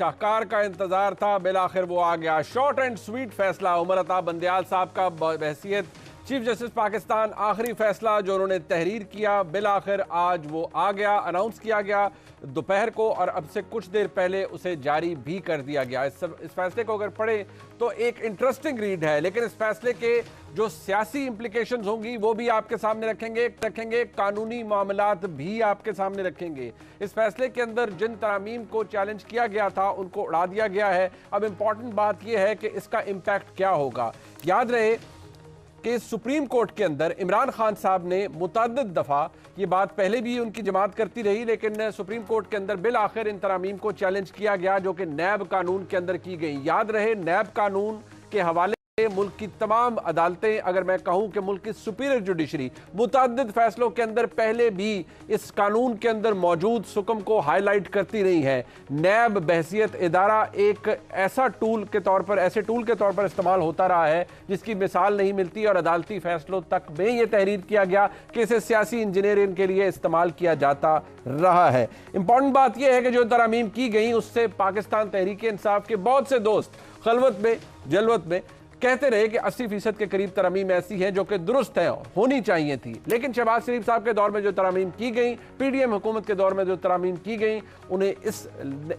शाहकार का इंतजार था, बिलाखिर वो आ गया। शॉर्ट एंड स्वीट फैसला उमर अता बंदयाल साहब का बहैसियत चीफ जस्टिस पाकिस्तान, आखिरी फैसला जो उन्होंने तहरीर किया, बिलाखिर आज वो आ गया, अनाउंस किया गया दोपहर को और अब से कुछ देर पहले उसे जारी भी कर दिया गया। इस फैसले को अगर पढ़े तो एक इंटरेस्टिंग रीड है, लेकिन इस फैसले के जो सियासी इंप्लीकेशंस होंगी वो भी आपके सामने रखेंगे, कानूनी मामलात भी आपके सामने रखेंगे। इस फैसले के अंदर जिन तरामीम को चैलेंज किया गया था उनको उड़ा दिया गया है। अब इंपॉर्टेंट बात यह है कि इसका इम्पैक्ट क्या होगा। याद रहे कि सुप्रीम कोर्ट के अंदर इमरान खान साहब ने मुतअद्दिद दफ़ा, ये बात पहले भी उनकी जमात करती रही, लेकिन सुप्रीम कोर्ट के अंदर बिल आखिर इन तरामीम को चैलेंज किया गया जो कि नैब कानून के अंदर की गई। याद रहे नैब कानून के हवाले मुल्क की तमाम अदालतें, अगर मैं कहूं कि मुल्क की सुपीरियर जुडिशरी मुतअद्दिद फैसलों के अंदर पहले भी इस कानून के अंदर मौजूद सुकम को हाईलाइट करती रही है। नैब बहसियत इदारा एक ऐसा टूल के तौर पर, ऐसे टूल के तौर पर इस्तेमाल होता रहा है जिसकी मिसाल नहीं मिलती, और अदालती फैसलों तक में यह तहरीर किया गया कि इसे सियासी इंजीनियरिंग के लिए इस्तेमाल किया जाता रहा है। इंपॉर्टेंट बात यह है कि जो तरामीम की गई उससे पाकिस्तान तहरीक इंसाफ के बहुत से दोस्त खलवत में जलवत में कहते रहे कि 80% के करीब तरामीम ऐसी हैं जो कि दुरुस्त है, होनी चाहिए थी, लेकिन शहबाज शरीफ साहब के दौर में जो तरामीम की गई, पीडीएम हुकूमत के दौर में जो तरामीम की गई, उन्हें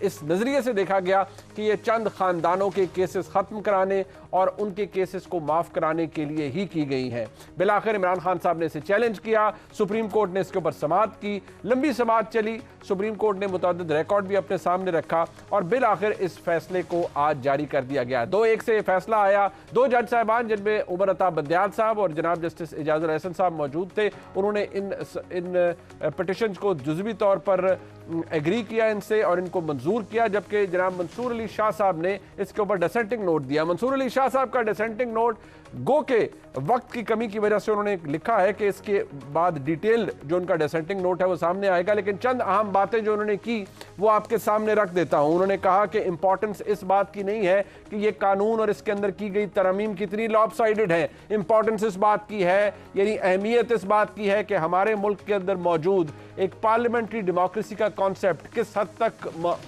इस नज़रिए से देखा गया कि ये चंद ख़ानदानों के केसेस ख़त्म कराने और उनके केसेस को माफ़ कराने के लिए ही की गई हैं। बिलाखिर इमरान खान साहब ने इसे चैलेंज किया, सुप्रीम कोर्ट ने इसके ऊपर समाअत की, लंबी समाअत चली, सुप्रीम कोर्ट ने मुतअद्दिद रिकॉर्ड भी अपने सामने रखा और बिलाखिर इस फैसले को आज जारी कर दिया गया। 2-1 से फैसला आया। 2 जज साहिबान जिनमें उमर अता बंदयाल साहब और जनाब जस्टिस इजाजुल एहसन साहब मौजूद थे, उन्होंने इन पिटिशंस को जुज़वी तौर पर एग्री किया इनसे और इनको मंजूर किया, जबकि जनाब मंसूर अली शाह साहब ने इसके ऊपर डिसेंटिंग नोट दिया। मंसूर अली शाह साहब का डिसेंटिंग नोट गो के वक्त की कमी की वजह से उन्होंने लिखा है कि इसके बाद डिटेल जो उनका डिसेंटिंग नोट है वो सामने आएगा, लेकिन चंद अहम बातें जो उन्होंने की वो आपके सामने रख देता हूं। उन्होंने कहा कि इंपॉर्टेंस इस बात की नहीं है कि ये कानून और इसके अंदर की गई तरमीम कितनी लॉपसाइडेड है, इंपॉर्टेंस इस बात की है, यानी अहमियत इस बात की है कि हमारे मुल्क के अंदर मौजूद एक पार्लियामेंट्री डेमोक्रेसी का कॉन्सेप्ट किस हद तक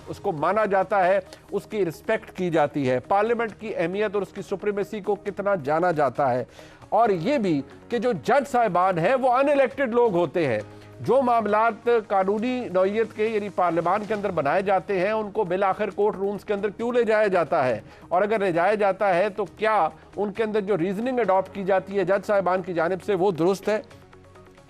उसको माना जाता है, उसकी रिस्पेक्ट की जाती है, पार्लियामेंट की अहमियत और उसकी सुप्रीमेसी को कितना जाना जाता है, और ये भी कि जो जज साहिबान हैं वो अनइलेक्टेड लोग होते हैं। जो मामलात कानूनी नौइयत के यानी पार्लियामान के अंदर बनाए जाते हैं उनको बिल आखिर कोर्ट रूम्स के अंदर क्यों ले जाया जाता है, और अगर ले जाया जाता है तो क्या उनके अंदर जो रीजनिंग अडॉप्ट की जाती है जज साहिबान की जानिब से वो दुरुस्त है।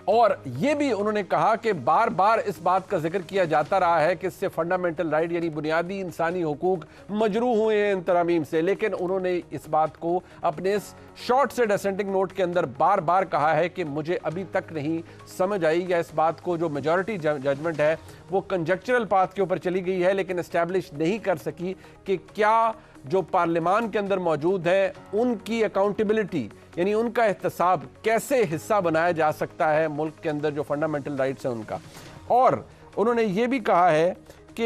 और ये भी उन्होंने कहा कि बार बार इस बात का जिक्र किया जाता रहा है कि इससे फंडामेंटल राइट यानी बुनियादी इंसानी हुकूक मजरूह हुए हैं इन तरमीम से, लेकिन उन्होंने इस बात को अपने इस शॉर्ट से डिसेंटिंग नोट के अंदर बार बार कहा है कि मुझे अभी तक नहीं समझ आई या इस बात को जो मेजॉरिटी जजमेंट है वो कंजक्चरल पाथ के ऊपर चली गई है, लेकिन एस्टैब्लिश नहीं कर सकी कि क्या जो पार्लियामान के अंदर मौजूद है उनकी अकाउंटेबिलिटी यानी उनका एहतसाब कैसे हिस्सा बनाया जा सकता है मुल्क के अंदर जो फंडामेंटल राइट्स हैं उनका। और उन्होंने ये भी कहा है कि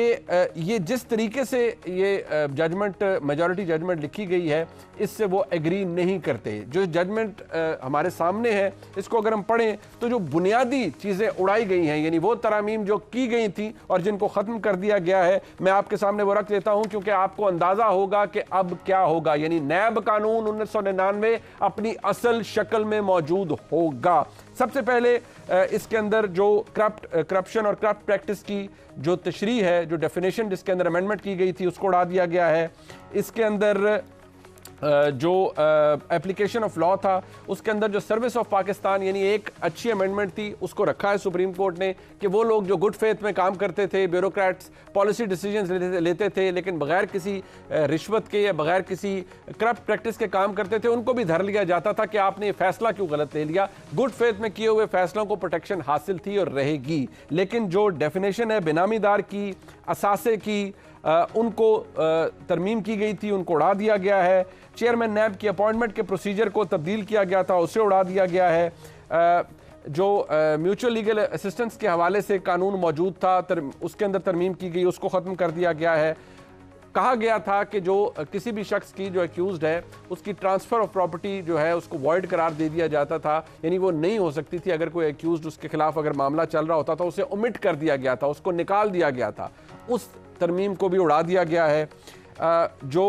ये जिस तरीके से ये जजमेंट मेजॉरिटी जजमेंट लिखी गई है इससे वो एग्री नहीं करते। जो जजमेंट हमारे सामने है इसको अगर हम पढ़ें तो जो बुनियादी चीज़ें उड़ाई गई हैं यानी वो तरामीम जो की गई थी और जिनको ख़त्म कर दिया गया है, मैं आपके सामने वो रख देता हूं क्योंकि आपको अंदाज़ा होगा कि अब क्या होगा। यानी नैब कानून 1999 अपनी असल शक्ल में मौजूद होगा। सबसे पहले इसके अंदर जो करप्शन और करप्ट प्रैक्टिस की जो तशरीह है, जो डेफिनेशन जिसके अंदर अमेंडमेंट की गई थी उसको उड़ा दिया गया है। इसके अंदर जो एप्लीकेशन ऑफ लॉ था उसके अंदर जो सर्विस ऑफ पाकिस्तान यानी एक अच्छी अमेंडमेंट थी उसको रखा है सुप्रीम कोर्ट ने कि वो लोग जो गुड फेथ में काम करते थे, ब्यूरोक्रेट्स पॉलिसी डिसीजंस लेते थे लेकिन बगैर किसी रिश्वत के या बगैर किसी करप्ट प्रैक्टिस के काम करते थे, उनको भी धर लिया जाता था कि आपने ये फैसला क्यों गलत ले लिया। गुड फेथ में किए हुए फैसलों को प्रोटेक्शन हासिल थी और रहेगी, लेकिन जो डेफिनेशन है बेनामीदार की, असासे की, उनको तरमीम की गई थी, उनको उड़ा दिया गया है। चेयरमैन नैब की अपॉइंटमेंट के प्रोसीजर को तब्दील किया गया था, उसे उड़ा दिया गया है। जो म्यूचुअल लीगल असिस्टेंस के हवाले से कानून मौजूद था उसके अंदर तरमीम की गई, उसको ख़त्म कर दिया गया है। कहा गया था कि जो किसी भी शख्स की जो एक्यूज्ड है उसकी ट्रांसफर ऑफ प्रॉपर्टी जो है उसको वॉइड करार दे दिया जाता था, यानी वो नहीं हो सकती थी। अगर कोई एक्यूज्ड उसके खिलाफ अगर मामला चल रहा होता था उसे ओमिट कर दिया गया था, उसको निकाल दिया गया था। उस तरमीम को भी उड़ा दिया गया है। जो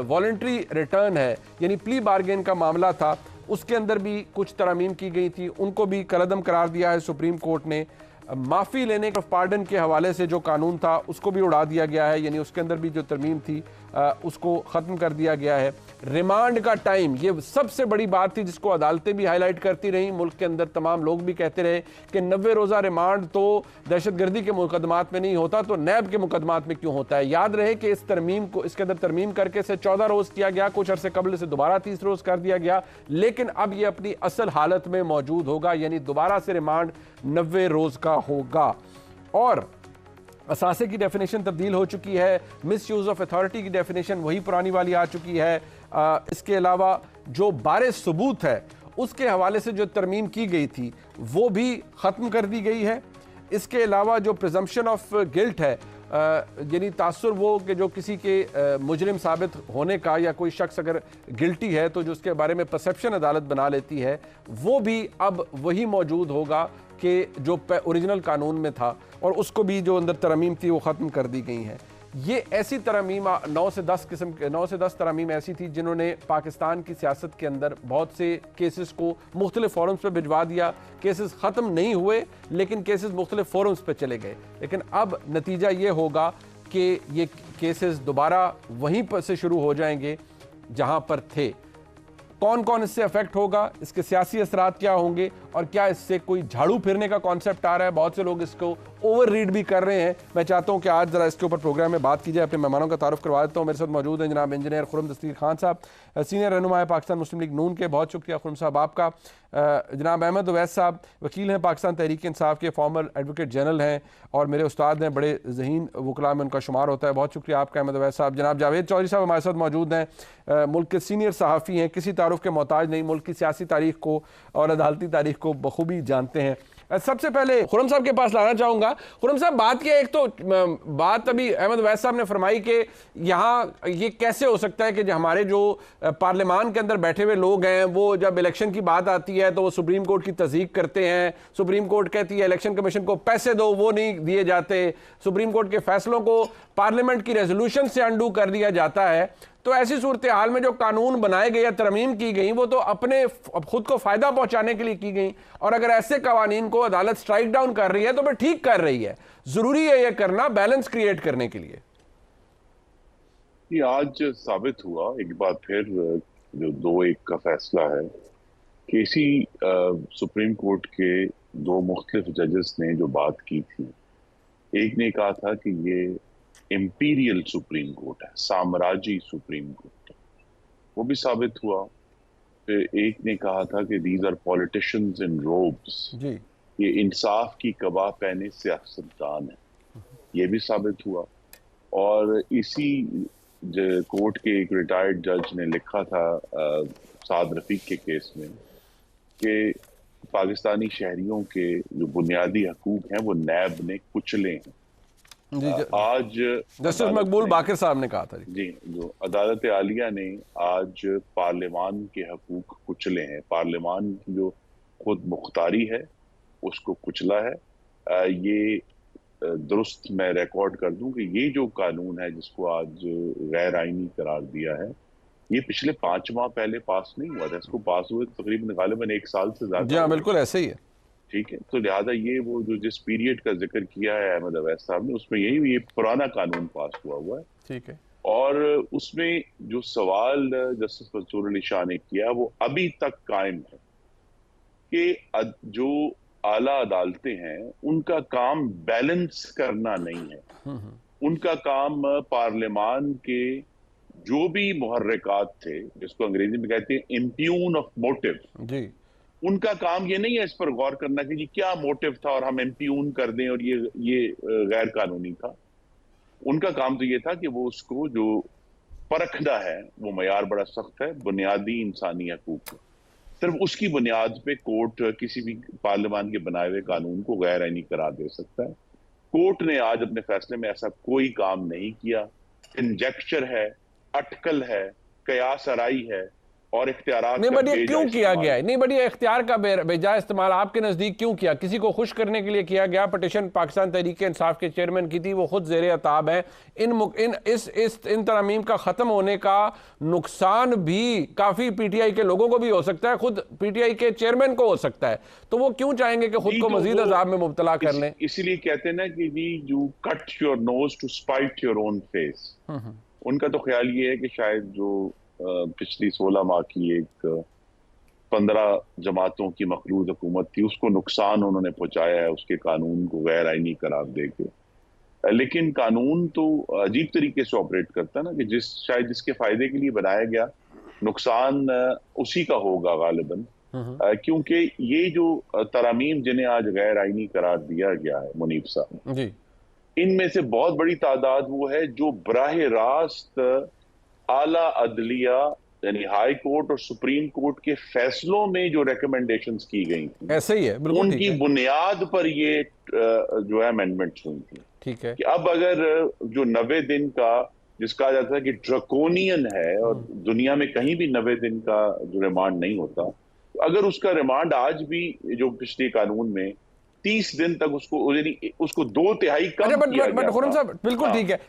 वॉलंटरी रिटर्न है यानी प्ली बार्गेन का मामला था, उसके अंदर भी कुछ तरमीम की गई थी, उनको भी कलअदम करार दिया है सुप्रीम कोर्ट ने। माफ़ी लेने ऑफ पार्डन के हवाले से जो कानून था उसको भी उड़ा दिया गया है, यानी उसके अंदर भी जो तरमीम थी उसको ख़त्म कर दिया गया है। रिमांड का टाइम, ये सबसे बड़ी बात थी जिसको अदालतें भी हाईलाइट करती रहीं, मुल्क के अंदर तमाम लोग भी कहते रहे कि 90 रोज़ा रिमांड तो दहशतगर्दी के मुकदमात में नहीं होता तो नैब के मुकदमात में क्यों होता है। याद रहे कि इस तरमीम को, इसके अंदर तरमीम करके इसे 14 रोज़ किया गया, कुछ अरसे कबल से दोबारा 30 रोज़ कर दिया गया, लेकिन अब ये अपनी असल हालत में मौजूद होगा, यानी दोबारा से रिमांड 90 रोज़ का होगा। और असासे की डेफिनेशन तब्दील हो चुकी है, मिस यूज़ ऑफ अथॉरिटी की डेफिनेशन वही पुरानी वाली आ चुकी है। इसके अलावा जो बारे सबूत है उसके हवाले से जो तरमीम की गई थी वो भी ख़त्म कर दी गई है। इसके अलावा जो प्रिजम्पशन ऑफ गिल्ट है, यानी तासुर वो कि जो किसी के मुजरिम साबित होने का या कोई शख्स अगर गिल्टी है तो जो उसके बारे में परसेप्शन अदालत बना लेती है, वो भी अब वही मौजूद होगा कि जो ओरिजिनल कानून में था, और उसको भी जो अंदर तरमीम थी वो ख़त्म कर दी गई हैं। ये ऐसी तरमीम 9 से 10 तरमीम ऐसी थी जिन्होंने पाकिस्तान की सियासत के अंदर बहुत से केसेस को मुख्तलिफ फोरम्स पर भिजवा दिया। केसेस ख़त्म नहीं हुए लेकिन केसेस मुख्तलिफ फोरम्स पर चले गए। लेकिन अब नतीजा ये होगा कि ये केसेस दोबारा वहीं पर से शुरू हो जाएंगे जहाँ पर थे। कौन कौन इससे अफेक्ट होगा, इसके सियासी असरात क्या होंगे, और क्या इससे कोई झाड़ू फिरने का कॉन्सेप्ट आ रहा है। बहुत से लोग इसको ओवर रीड भी कर रहे हैं। मैं चाहता हूं कि आज ज़रा इसके ऊपर प्रोग्राम में बात की जाए। अपने मेहमानों का तारुफ करवा देता हूं। मेरे साथ मौजूद हैं जनाब इंजीनियर खुर्रम दस्तगीर खान साहब, सीनियर रहनुमा है पाकिस्तान मुस्लिम लीग नून के। बहुत शुक्रिया खुर्रम साहब आपका। जनाब अहमद उवैस साहब वकील हैं, पाकिस्तान तहरीक इंसाफ के फॉर्मर एडवोकेट जनरल हैं और मेरे उस्ताद हैं, बड़े ज़हीन वकला में उनका शुमार होता है। बहुत शुक्रिया आपका अहमद उवैस साहब। जनाब जावेद चौधरी साहब हमारे साथ मौजूद हैं, मुल्क के सीनियर सहाफ़ी हैं, किसी तारुफ के मोहताज नहीं, मुल्क की सियासी तारीख को और अदालती तारीख को बखूबी जानते हैं। सबसे पहले खुर्रम साहब के पास लाना चाहूँगा। खुर्रम साहब, बात क्या, एक तो बात अभी अहमद उवैस साहब ने फरमाई कि यहाँ ये कैसे हो सकता है कि जो हमारे जो पार्लियामान के अंदर बैठे हुए लोग हैं वो जब इलेक्शन की बात आती है तो वो सुप्रीम कोर्ट की तस्दीक करते हैं। सुप्रीम कोर्ट कहती है इलेक्शन कमीशन को पैसे दो, वो नहीं दिए जाते। सुप्रीम कोर्ट के फैसलों को पार्लियामेंट की रेजोल्यूशन से अंडू कर दिया जाता है। तो ऐसी सूरत हाल में जो कानून बनाए गए या तरमीम की गई वो तो अपने खुद को फायदा पहुंचाने के लिए की गई, और अगर ऐसे कवानीन को अदालत स्ट्राइक डाउन कर रही है तो फिर ठीक कर रही है। जरूरी है यह करना बैलेंस क्रिएट करने के लिए। ये आज साबित हुआ एक बार फिर जो 2-1 का फैसला है कि इसी सुप्रीम कोर्ट के 2 मुख्तलिफ जजेस ने जो बात की थी, एक ने कहा था कि ये इंपीरियल सुप्रीम कोर्ट है, साम्राज्य सुप्रीम कोर्ट है, वो भी साबित हुआ। फिर एक ने कहा था कि these are politicians in robes, ये इंसाफ की कबा पहने सियासतदान है, ये भी साबित हुआ। और इसी कोर्ट के एक रिटायर्ड जज ने लिखा था साद रफीक के केस में कि पाकिस्तानी शहरियों के जो बुनियादी हकूक हैं वो नैब ने कुचले हैं। आज जस्टिस मकबूल बाकिर साहब ने कहा था जी, जो अदालत आलिया ने आज पार्लियामान के हकूक कुचले हैं, पार्लियामान की जो खुद मुख्तारी है उसको कुचला है। ये दुरुस्त मैं रिकॉर्ड कर दूं कि ये जो कानून है जिसको आज गैर आईनी करार दिया है, ये पिछले 5 माह पहले पास नहीं हुआ था। इसको पास हुए तकरीबन गालिबन 1 साल से ज्यादा। जी हाँ, बिल्कुल ऐसे ही है। ठीक है, तो लिहाजा ये वो जो जिस पीरियड का जिक्र किया है अहमद उवैस साहब ने, उसमें यही ये पुराना कानून पास हुआ है। ठीक है, और उसमें जो सवाल जस्टिस मंसूर अली शाह ने किया वो अभी तक कायम है कि जो आला अदालतें हैं उनका काम बैलेंस करना नहीं है। उनका काम पार्लियामान के जो भी मुहर्रिकात थे, जिसको अंग्रेजी में कहते हैं इम्प्यून ऑफ मोटिव, जी, उनका काम ये नहीं है इस पर गौर करना कि जी क्या मोटिव था और हम इम्प्यून कर दें और ये गैर कानूनी था। उनका काम तो ये था कि वो उसको जो परखना है वो मयार बड़ा सख्त है, बुनियादी इंसानी हकूक, सिर्फ उसकी बुनियाद पे कोर्ट किसी भी पार्लियामान के बनाए हुए कानून को गैर आईनी करार दे सकता है। कोर्ट ने आज अपने फैसले में ऐसा कोई काम नहीं किया। कंजेक्चर है, अटकल है, कयास आराई है और इख्तियारात नहीं, का बट ये बेजा क्यों किया इस्तेमाल गया है? है। नहीं, बट ये इख्तियार का बेजा इस्तेमाल आपके नजदीक क्यों किया? किसी को खुश करने के लिए किया गया? पिटीशन पाकिस्तान तहरीक इंसाफ के चेयरमैन की थी, वो खुद ज़ेरे अताब है। इन तरमीम का खत्म होने का नुकसान भी काफी पीटीआई के लोगों को भी हो सकता है, खुद पीटीआई के चेयरमैन को हो सकता है, तो वो क्यों चाहेंगे कि खुद जी, को तो मजीद अजाब में मुब्तला कर लें? इसीलिए कहते हैं ना कि जी, you cut your nose to spite your own face. उनका तो ख्याल ये है कि शायद जो पिछली 16 माह की एक 15 जमातों की मखलूद हुकूमत थी, उसको नुकसान उन्होंने पहुंचाया है उसके कानून को गैर आईनी करार देके। लेकिन कानून तो अजीब तरीके से ऑपरेट करता है ना, कि शायद जिसके फायदे के लिए बनाया गया, नुकसान उसी का होगा गालिबन। क्योंकि ये जो तरामीम जिन्हें आज गैर आईनी करार दिया गया है मुनीब साहब, जी। इनमें से बहुत बड़ी तादाद वो है जो बराह रास्त आला अदलिया यानी हाई कोर्ट और सुप्रीम कोर्ट के फैसलों में जो रिकमेंडेशंस की गई थी, ऐसे ही है, बिल्कुल ठीक उनकी है। बुनियाद पर ये जो है अमेंडमेंट्स हुई थी। ठीक है। कि अब अगर जो 90 दिन का, जिसका कहा जाता है कि ड्रकोनियन है और दुनिया में कहीं भी 90 दिन का जो रिमांड नहीं होता, तो अगर उसका रिमांड आज भी जो पिछले कानून में 30 दिन तक उसको, यानी उसको 2/3 अच्छा, कम किया बट गया खुर्रम था। साहब, बिल्कुल हाँ, ठीक है।